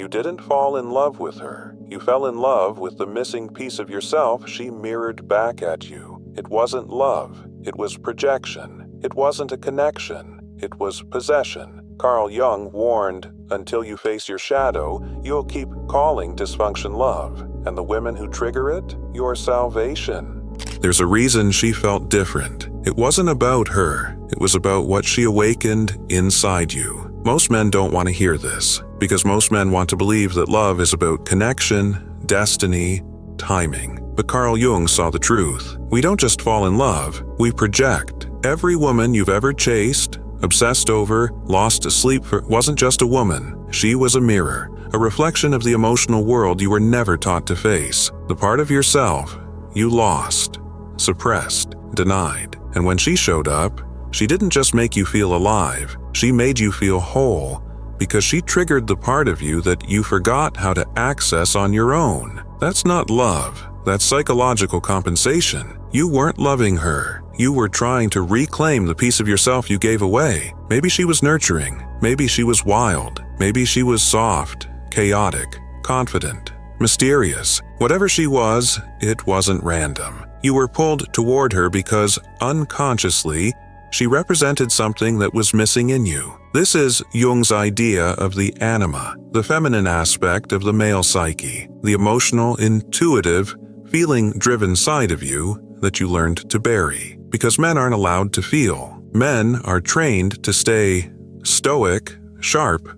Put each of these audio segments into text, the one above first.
You didn't fall in love with her. You fell in love with the missing piece of yourself she mirrored back at you. It wasn't love. It was projection. It wasn't a connection. It was possession. Carl Jung warned, until you face your shadow, you'll keep calling dysfunction love. And the women who trigger it, your salvation. There's a reason she felt different. It wasn't about her. It was about what she awakened inside you. Most men don't want to hear this, because most men want to believe that love is about connection, destiny, timing. But Carl Jung saw the truth. We don't just fall in love, we project. Every woman you've ever chased, obsessed over, lost to sleep for wasn't just a woman. She was a mirror, a reflection of the emotional world you were never taught to face. The part of yourself you lost, suppressed, denied. And when she showed up, she didn't just make you feel alive, she made you feel whole, because she triggered the part of you that you forgot how to access on your own. That's not love, that's psychological compensation. You weren't loving her. You were trying to reclaim the piece of yourself you gave away. Maybe she was nurturing, maybe she was wild, maybe she was soft, chaotic, confident, mysterious. Whatever she was, it wasn't random. You were pulled toward her because, unconsciously, she represented something that was missing in you. This is Jung's idea of the anima, the feminine aspect of the male psyche, the emotional, intuitive, feeling-driven side of you that you learned to bury. Because men aren't allowed to feel. Men are trained to stay stoic, sharp,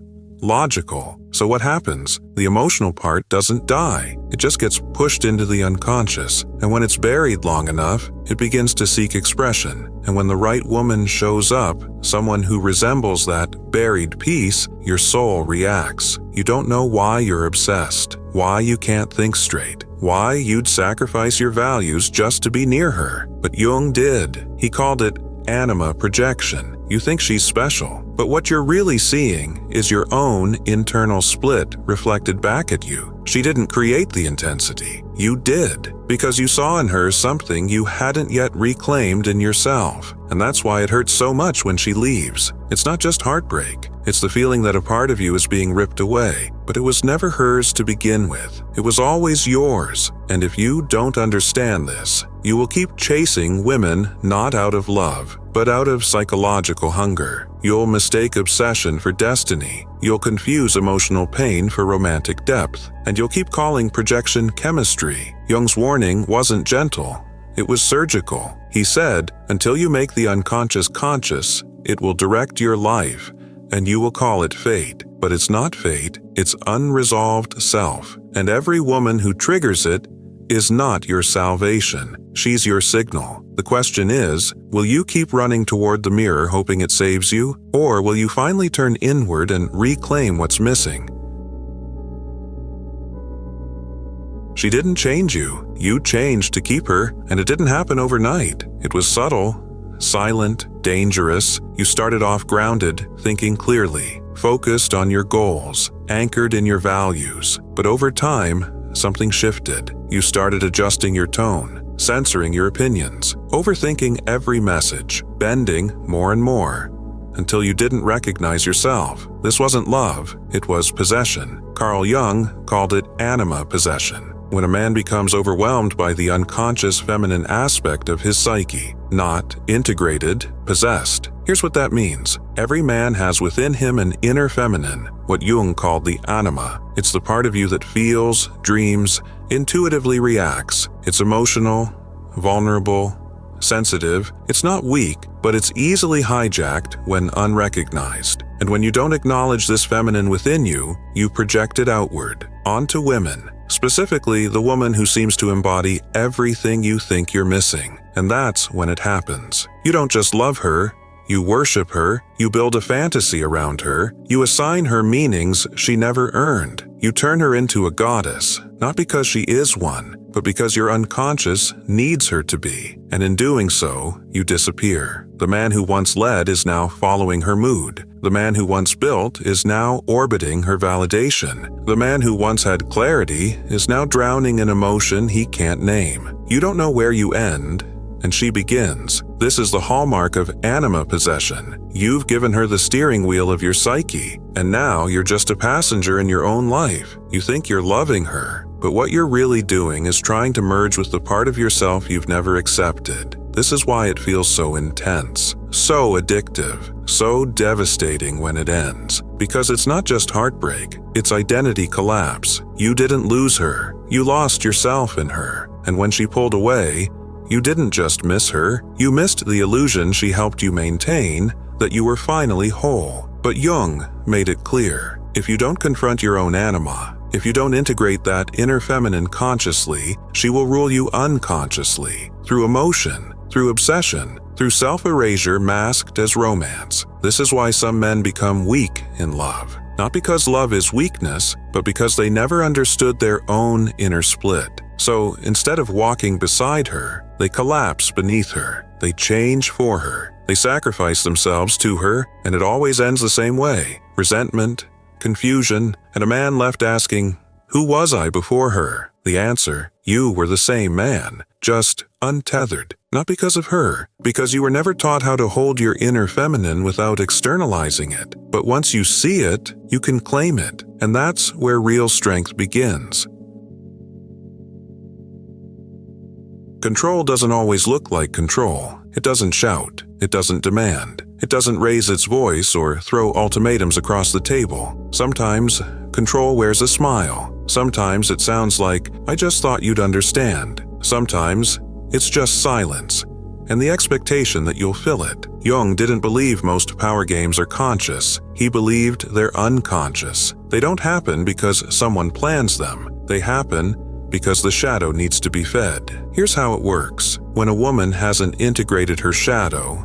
logical. So what happens? The emotional part doesn't die. It just gets pushed into the unconscious. And when it's buried long enough, it begins to seek expression. And when the right woman shows up, someone who resembles that buried piece, your soul reacts. You don't know why you're obsessed, why you can't think straight, why you'd sacrifice your values just to be near her. But Jung did. He called it anima projection. You think she's special, but what you're really seeing is your own internal split reflected back at you. She didn't create the intensity. You did, because you saw in her something you hadn't yet reclaimed in yourself. And that's why it hurts so much when she leaves. It's not just heartbreak. It's the feeling that a part of you is being ripped away, but it was never hers to begin with. It was always yours. And if you don't understand this, you will keep chasing women not out of love, but out of psychological hunger. You'll mistake obsession for destiny. You'll confuse emotional pain for romantic depth. And you'll keep calling projection chemistry. Jung's warning wasn't gentle. It was surgical. He said, until you make the unconscious conscious, it will direct your life, and you will call it fate. But it's not fate, it's unresolved self. And every woman who triggers it is not your salvation. She's your signal. The question is, will you keep running toward the mirror hoping it saves you? Or will you finally turn inward and reclaim what's missing? She didn't change you. You changed to keep her, and it didn't happen overnight. It was subtle, silent, dangerous. You started off grounded, thinking clearly, focused on your goals, anchored in your values. But over time, something shifted. You started adjusting your tone, censoring your opinions, overthinking every message, bending more and more, until you didn't recognize yourself. This wasn't love, it was possession. Carl Jung called it anima possession. When a man becomes overwhelmed by the unconscious feminine aspect of his psyche, not integrated, possessed. Here's what that means. Every man has within him an inner feminine, what Jung called the anima. It's the part of you that feels, dreams, intuitively reacts. It's emotional, vulnerable, sensitive. It's not weak, but it's easily hijacked when unrecognized. And when you don't acknowledge this feminine within you, you project it outward, onto women. Specifically, the woman who seems to embody everything you think you're missing. And that's when it happens. You don't just love her, you worship her, you build a fantasy around her, you assign her meanings she never earned. You turn her into a goddess, not because she is one, but because your unconscious needs her to be. And in doing so, you disappear. The man who once led is now following her mood. The man who once built is now orbiting her validation. The man who once had clarity is now drowning in emotion he can't name. You don't know where you end, and she begins. This is the hallmark of Anima possession. You've given her the steering wheel of your psyche, and now you're just a passenger in your own life. You think you're loving her, but what you're really doing is trying to merge with the part of yourself you've never accepted. This is why it feels so intense, so addictive, so devastating when it ends. Because it's not just heartbreak, it's identity collapse. You didn't lose her, you lost yourself in her. And when she pulled away, you didn't just miss her, you missed the illusion she helped you maintain, that you were finally whole. But Jung made it clear, if you don't confront your own anima, if you don't integrate that inner feminine consciously, she will rule you unconsciously, through emotion, through obsession, through self-erasure masked as romance. This is why some men become weak in love. Not because love is weakness, but because they never understood their own inner split. So instead of walking beside her, they collapse beneath her. They change for her. They sacrifice themselves to her, and it always ends the same way. Resentment, confusion, and a man left asking, who was I before her? The answer, you were the same man, just untethered. Not because of her, because you were never taught how to hold your inner feminine without externalizing it. But once you see it, you can claim it, and that's where real strength begins. Control doesn't always look like control. It doesn't shout. It doesn't demand. It doesn't raise its voice or throw ultimatums across the table. Sometimes, control wears a smile. Sometimes it sounds like, I just thought you'd understand. Sometimes, it's just silence, and the expectation that you'll fill it. Jung didn't believe most power games are conscious. He believed they're unconscious. They don't happen because someone plans them. They happen because the shadow needs to be fed. Here's how it works. When a woman hasn't integrated her shadow,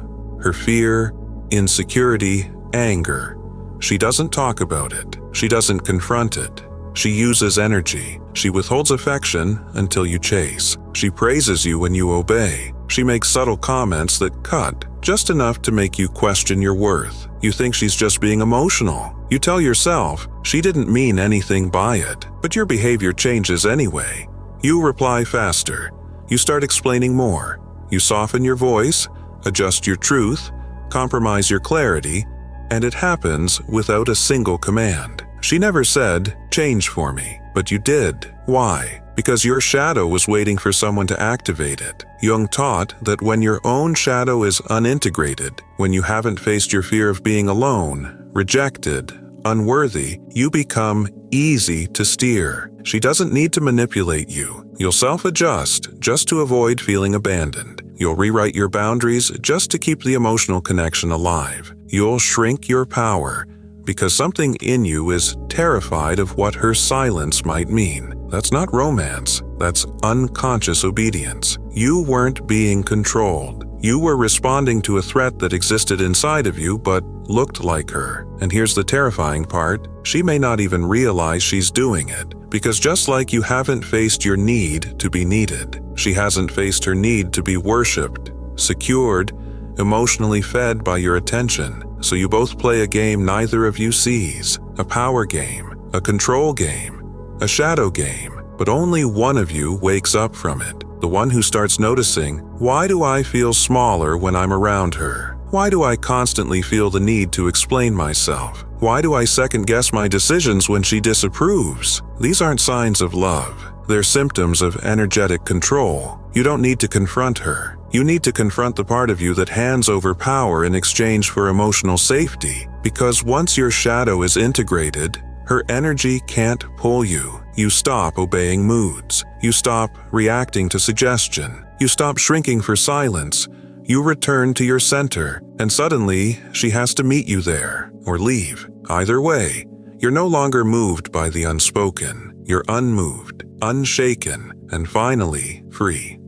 her fear, insecurity, anger, she doesn't talk about it. She doesn't confront it. She uses energy. She withholds affection until you chase. She praises you when you obey. She makes subtle comments that cut, just enough to make you question your worth. You think she's just being emotional. You tell yourself, she didn't mean anything by it, but your behavior changes anyway. You reply faster. You start explaining more. You soften your voice, adjust your truth, compromise your clarity, and it happens without a single command. She never said, change for me, but you did. Why? Because your shadow was waiting for someone to activate it. Jung taught that when your own shadow is unintegrated, when you haven't faced your fear of being alone, rejected, unworthy, you become easy to steer. She doesn't need to manipulate you. You'll self-adjust just to avoid feeling abandoned. You'll rewrite your boundaries just to keep the emotional connection alive. You'll shrink your power because something in you is terrified of what her silence might mean. That's not romance. That's unconscious obedience. You weren't being controlled. You were responding to a threat that existed inside of you but looked like her. And here's the terrifying part. She may not even realize she's doing it. Because just like you haven't faced your need to be needed, she hasn't faced her need to be worshipped, secured, emotionally fed by your attention. So you both play a game neither of you sees. A power game, a control game, a shadow game. But only one of you wakes up from it. The one who starts noticing, why do I feel smaller when I'm around her? Why do I constantly feel the need to explain myself? Why do I second-guess my decisions when she disapproves? These aren't signs of love. They're symptoms of energetic control. You don't need to confront her. You need to confront the part of you that hands over power in exchange for emotional safety. Because once your shadow is integrated, her energy can't pull you. You stop obeying moods. You stop reacting to suggestion. You stop shrinking for silence. You return to your center, and suddenly she has to meet you there or leave. Either way, you're no longer moved by the unspoken. You're unmoved, unshaken, and finally free.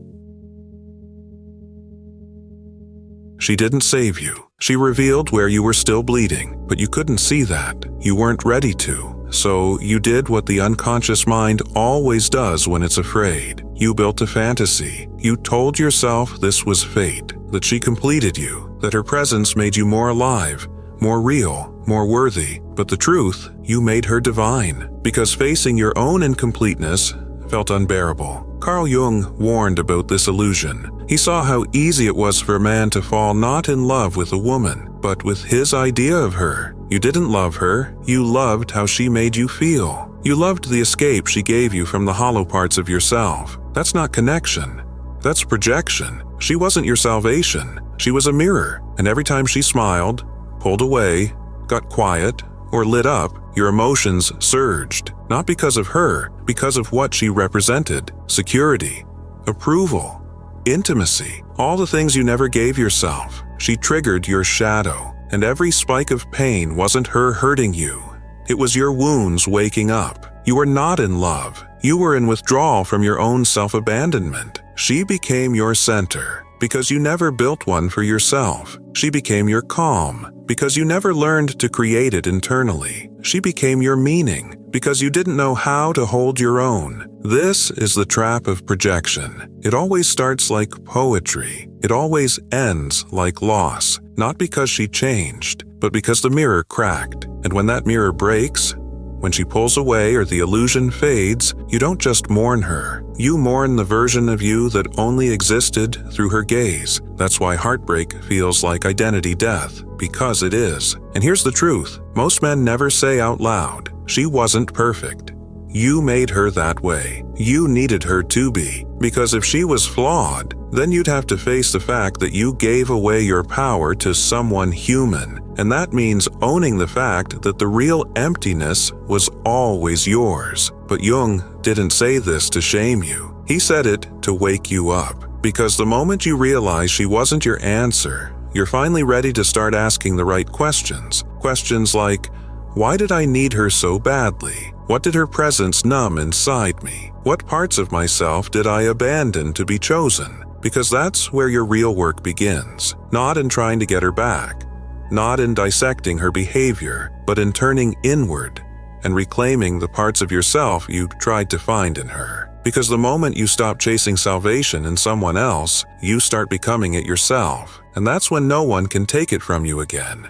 She didn't save you. She revealed where you were still bleeding, but you couldn't see that. You weren't ready to. So you did what the unconscious mind always does when it's afraid. You built a fantasy. You told yourself this was fate, that she completed you, that her presence made you more alive, more real, more worthy. But the truth, you made her divine, because facing your own incompleteness felt unbearable. Carl Jung warned about this illusion. He saw how easy it was for a man to fall not in love with a woman, but with his idea of her. You didn't love her, you loved how she made you feel. You loved the escape she gave you from the hollow parts of yourself. That's not connection. That's projection. She wasn't your salvation. She was a mirror, and every time she smiled, pulled away, got quiet, or lit up, your emotions surged. Not because of her, because of what she represented. Security, approval, intimacy, all the things you never gave yourself. She triggered your shadow, and every spike of pain wasn't her hurting you. It was your wounds waking up. You were not in love. You were in withdrawal from your own self-abandonment. She became your center because you never built one for yourself. She became your calm because you never learned to create it internally. She became your meaning because you didn't know how to hold your own. This is the trap of projection. It always starts like poetry. It always ends like loss, not because she changed, but because the mirror cracked. And when that mirror breaks, when she pulls away or the illusion fades, you don't just mourn her. You mourn the version of you that only existed through her gaze. That's why heartbreak feels like identity death, because it is. And here's the truth. Most men never say out loud, she wasn't perfect. You made her that way. You needed her to be. Because if she was flawed, then you'd have to face the fact that you gave away your power to someone human. And that means owning the fact that the real emptiness was always yours. But Jung didn't say this to shame you. He said it to wake you up. Because the moment you realize she wasn't your answer, you're finally ready to start asking the right questions. Questions like, why did I need her so badly? What did her presence numb inside me? What parts of myself did I abandon to be chosen? Because that's where your real work begins. Not in trying to get her back. Not in dissecting her behavior, but in turning inward and reclaiming the parts of yourself you tried to find in her. Because the moment you stop chasing salvation in someone else, you start becoming it yourself. And that's when no one can take it from you again.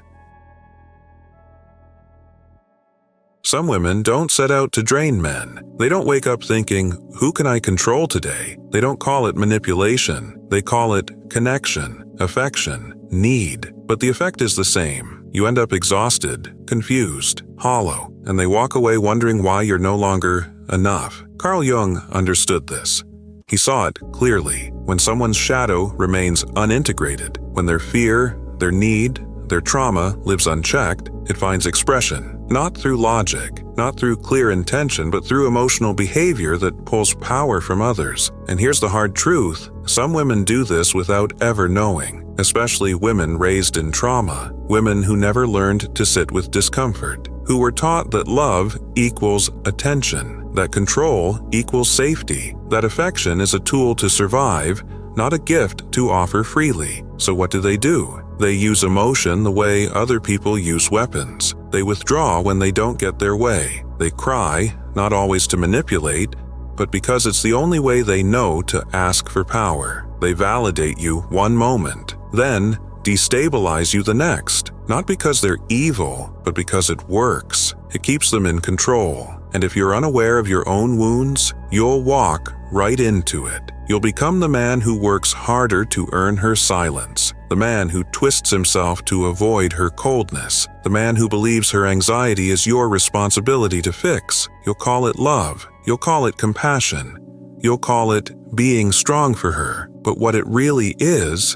Some women don't set out to drain men. They don't wake up thinking, who can I control today? They don't call it manipulation. They call it connection, affection, need. But the effect is the same. You end up exhausted, confused, hollow, and they walk away wondering why you're no longer enough. Carl Jung understood this. He saw it clearly. When someone's shadow remains unintegrated, when their fear, their need, their trauma lives unchecked, it finds expression. Not through logic, not through clear intention, but through emotional behavior that pulls power from others. And here's the hard truth. Some women do this without ever knowing, especially women raised in trauma, women who never learned to sit with discomfort, who were taught that love equals attention, that control equals safety, that affection is a tool to survive, not a gift to offer freely. So what do? They use emotion the way other people use weapons. They withdraw when they don't get their way. They cry, not always to manipulate, but because it's the only way they know to ask for power. They validate you one moment, then destabilize you the next. Not because they're evil, but because it works. It keeps them in control. And if you're unaware of your own wounds, you'll walk right into it. You'll become the man who works harder to earn her silence, the man who twists himself to avoid her coldness, the man who believes her anxiety is your responsibility to fix. You'll call it love. You'll call it compassion. You'll call it being strong for her. But what it really is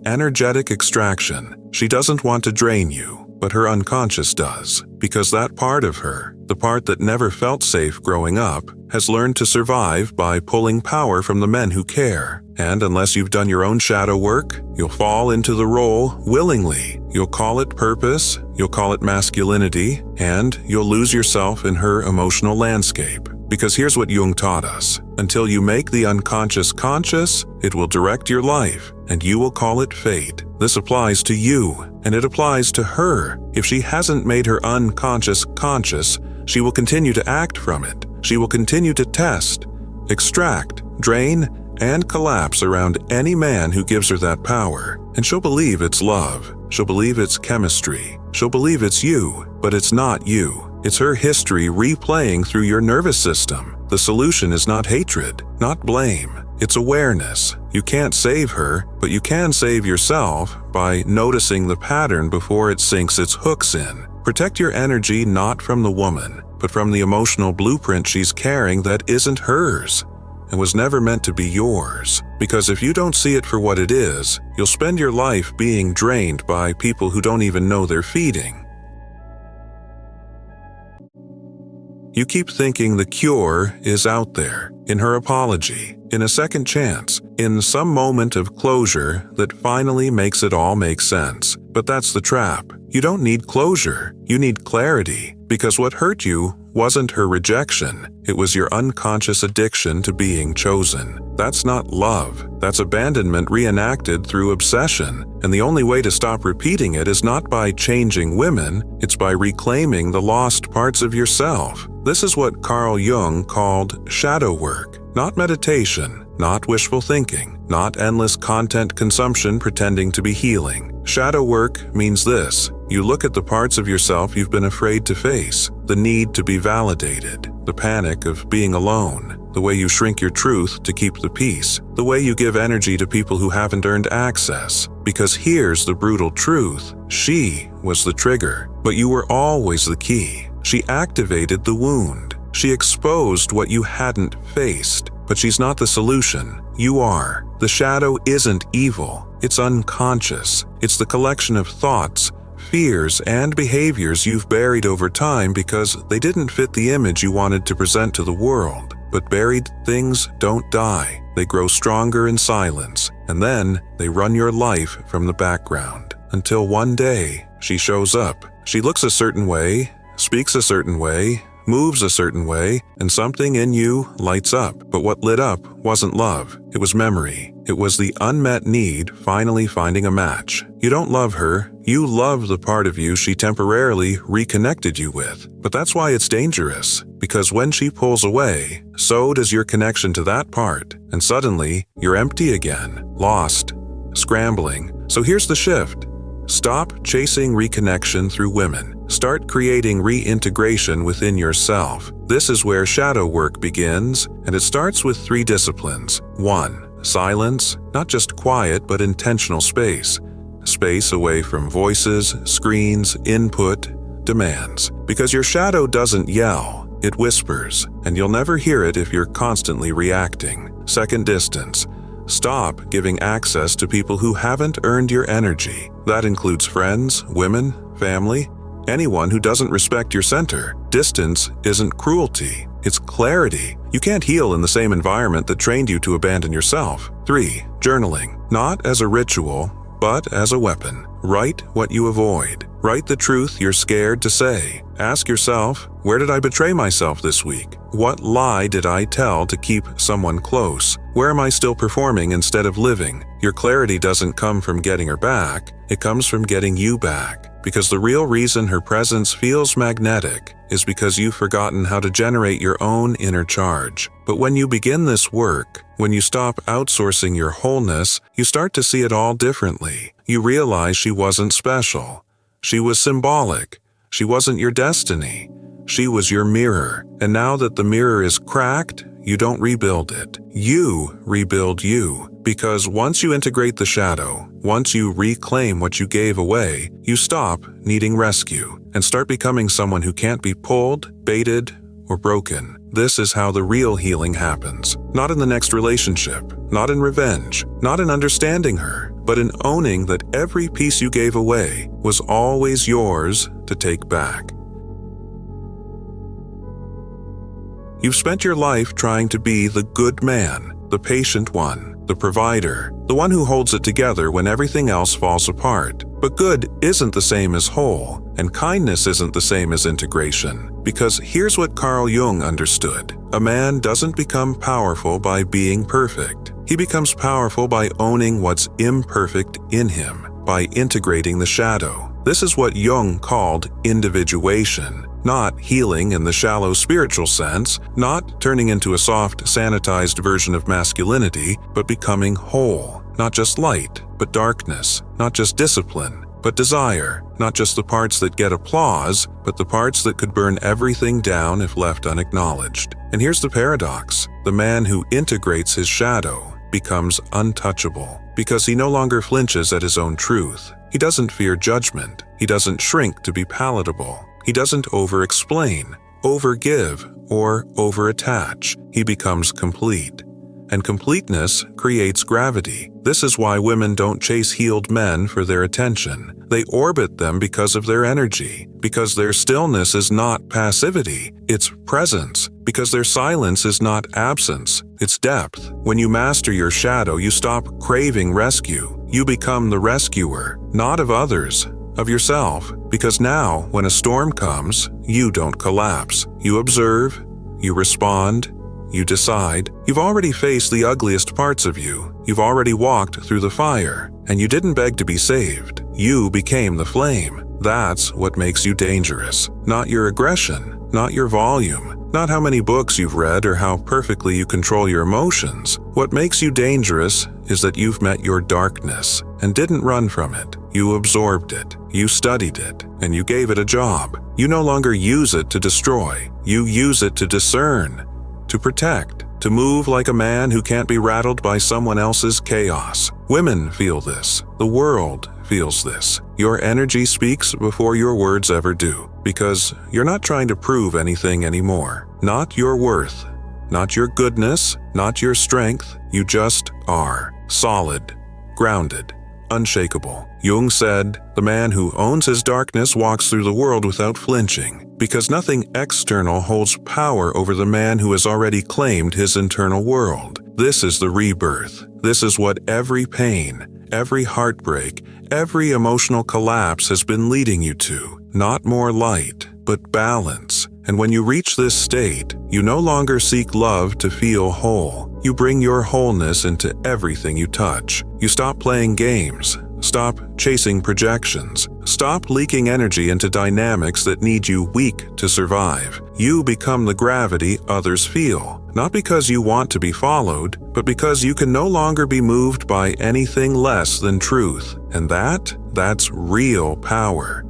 energetic extraction. She doesn't want to drain you, but her unconscious does. Because that part of her, the part that never felt safe growing up, has learned to survive by pulling power from the men who care. And unless you've done your own shadow work, you'll fall into the role willingly. You'll call it purpose, you'll call it masculinity, and you'll lose yourself in her emotional landscape. Because here's what Jung taught us. Until you make the unconscious conscious, it will direct your life, and you will call it fate. This applies to you, and it applies to her. If she hasn't made her unconscious conscious, she will continue to act from it. She will continue to test, extract, drain, and collapse around any man who gives her that power. And she'll believe it's love. She'll believe it's chemistry. She'll believe it's you, but it's not you. It's her history replaying through your nervous system. The solution is not hatred, not blame, It's awareness. You can't save her, but you can save yourself by noticing the pattern before it sinks its hooks in. Protect your energy not from the woman, but from the emotional blueprint she's carrying that isn't hers and was never meant to be yours. Because if you don't see it for what it is, you'll spend your life being drained by people who don't even know they're feeding. You keep thinking the cure is out there, in her apology, in a second chance, in some moment of closure that finally makes it all make sense. But that's the trap. You don't need closure. You need clarity. Because what hurt you wasn't her rejection. It was your unconscious addiction to being chosen. That's not love. That's abandonment reenacted through obsession. And the only way to stop repeating it is not by changing women, it's by reclaiming the lost parts of yourself. This is what Carl Jung called shadow work. Not meditation, not wishful thinking, not endless content consumption pretending to be healing. Shadow work means this. You look at the parts of yourself you've been afraid to face, the need to be validated, the panic of being alone, the way you shrink your truth to keep the peace, the way you give energy to people who haven't earned access. Because here's the brutal truth. She was the trigger, but you were always the key. She activated the wound. She exposed what you hadn't faced. But she's not the solution. You are. The shadow isn't evil. It's unconscious. It's the collection of thoughts, fears, and behaviors you've buried over time because they didn't fit the image you wanted to present to the world. But buried things don't die. They grow stronger in silence, and then they run your life from the background. Until one day, she shows up. She looks a certain way, speaks a certain way, moves a certain way, and something in you lights up. But what lit up wasn't love. It was memory. It was the unmet need finally finding a match. You don't love her. You love the part of you she temporarily reconnected you with. But that's why it's dangerous. Because when she pulls away, so does your connection to that part. And suddenly, you're empty again, lost, scrambling. So here's the shift. Stop chasing reconnection through women. Start creating reintegration within yourself. This is where shadow work begins, and it starts with 3 disciplines. 1. Silence, not just quiet, but intentional space. Space away from voices, screens, input, demands. Because your shadow doesn't yell, it whispers, and you'll never hear it if you're constantly reacting. 2. Distance. Stop giving access to people who haven't earned your energy. That includes friends, women, family, anyone who doesn't respect your center. Distance isn't cruelty, it's clarity. You can't heal in the same environment that trained you to abandon yourself. 3. Journaling. Not as a ritual, but as a weapon. Write what you avoid. Write the truth you're scared to say. Ask yourself, where did I betray myself this week? What lie did I tell to keep someone close? Where am I still performing instead of living? Your clarity doesn't come from getting her back, it comes from getting you back. Because the real reason her presence feels magnetic is because you've forgotten how to generate your own inner charge. But when you begin this work, when you stop outsourcing your wholeness, you start to see it all differently. You realize she wasn't special. She was symbolic. She wasn't your destiny. She was your mirror. And now that the mirror is cracked, you don't rebuild it. You rebuild you. Because once you integrate the shadow, once you reclaim what you gave away, you stop needing rescue and start becoming someone who can't be pulled, baited, or broken. This is how the real healing happens. Not in the next relationship, not in revenge, not in understanding her, but in owning that every piece you gave away was always yours to take back. You've spent your life trying to be the good man, the patient one, the provider, the one who holds it together when everything else falls apart. But good isn't the same as whole, and kindness isn't the same as integration. Because here's what Carl Jung understood. A man doesn't become powerful by being perfect. He becomes powerful by owning what's imperfect in him, by integrating the shadow. This is what Jung called individuation. Not healing in the shallow spiritual sense, not turning into a soft, sanitized version of masculinity, but becoming whole. Not just light, but darkness. Not just discipline, but desire. Not just the parts that get applause, but the parts that could burn everything down if left unacknowledged. And here's the paradox. The man who integrates his shadow becomes untouchable because he no longer flinches at his own truth. He doesn't fear judgment. He doesn't shrink to be palatable. He doesn't over-explain, over-give, or over-attach. He becomes complete. And completeness creates gravity. This is why women don't chase healed men for their attention. They orbit them because of their energy, because their stillness is not passivity, it's presence, because their silence is not absence, it's depth. When you master your shadow, you stop craving rescue. You become the rescuer, not of others, of yourself. Because now, when a storm comes, you don't collapse. You observe, you respond, you decide. You've already faced the ugliest parts of you. You've already walked through the fire, and you didn't beg to be saved. You became the flame. That's what makes you dangerous. Not your aggression, not your volume, not how many books you've read or how perfectly you control your emotions. What makes you dangerous is that you've met your darkness and didn't run from it. You absorbed it, you studied it, and you gave it a job. You no longer use it to destroy. You use it to discern, to protect, to move like a man who can't be rattled by someone else's chaos. Women feel this. The world feels this. Your energy speaks before your words ever do, because you're not trying to prove anything anymore. Not your worth, not your goodness, not your strength. You just are. Solid, grounded, unshakable. Jung said, "The man who owns his darkness walks through the world without flinching," because nothing external holds power over the man who has already claimed his internal world. This is the rebirth. This is what every pain, every heartbreak, every emotional collapse has been leading you to. Not more light, but balance. And when you reach this state, you no longer seek love to feel whole. You bring your wholeness into everything you touch. You stop playing games. Stop chasing projections. Stop leaking energy into dynamics that need you weak to survive. You become the gravity others feel. Not because you want to be followed, but because you can no longer be moved by anything less than truth. And that's real power.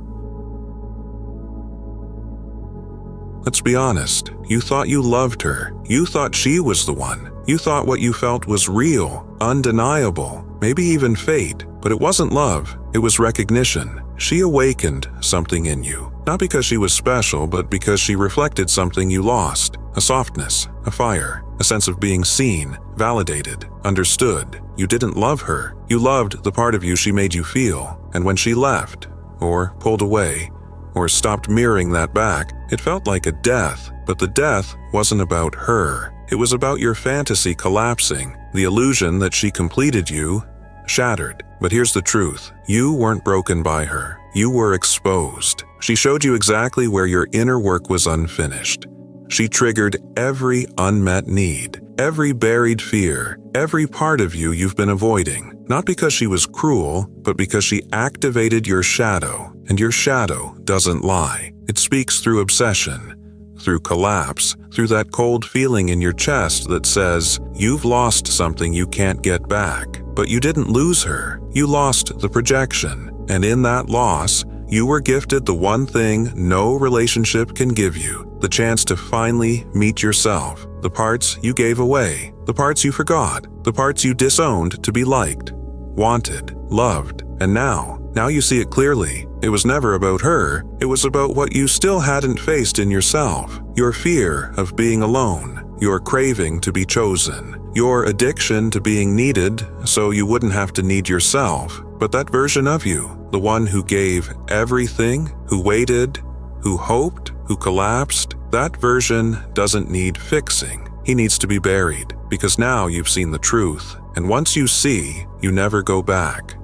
Let's be honest. You thought you loved her. You thought she was the one. You thought what you felt was real, undeniable, maybe even fate. But it wasn't love. It was recognition. She awakened something in you. Not because she was special, but because she reflected something you lost. A softness, a fire, a sense of being seen, validated, understood. You didn't love her. You loved the part of you she made you feel. And when she left, or pulled away, or stopped mirroring that back, it felt like a death. But the death wasn't about her. It was about your fantasy collapsing, the illusion that she completed you, shattered. But here's the truth. You weren't broken by her. You were exposed. She showed you exactly where your inner work was unfinished. She triggered every unmet need, every buried fear, every part of you you've been avoiding. Not because she was cruel, but because she activated your shadow. And your shadow doesn't lie. It speaks through obsession, through collapse, through that cold feeling in your chest that says, you've lost something you can't get back. But you didn't lose her. You lost the projection. And in that loss, you were gifted the one thing no relationship can give you, the chance to finally meet yourself. The parts you gave away, the parts you forgot, the parts you disowned to be liked, wanted, loved. And now you see it clearly. It was never about her. It was about what you still hadn't faced in yourself. Your fear of being alone, your craving to be chosen, your addiction to being needed so you wouldn't have to need yourself. But that version of you, the one who gave everything, who waited, who hoped, who collapsed, that version doesn't need fixing. He needs to be buried, because now you've seen the truth. And once you see, you never go back.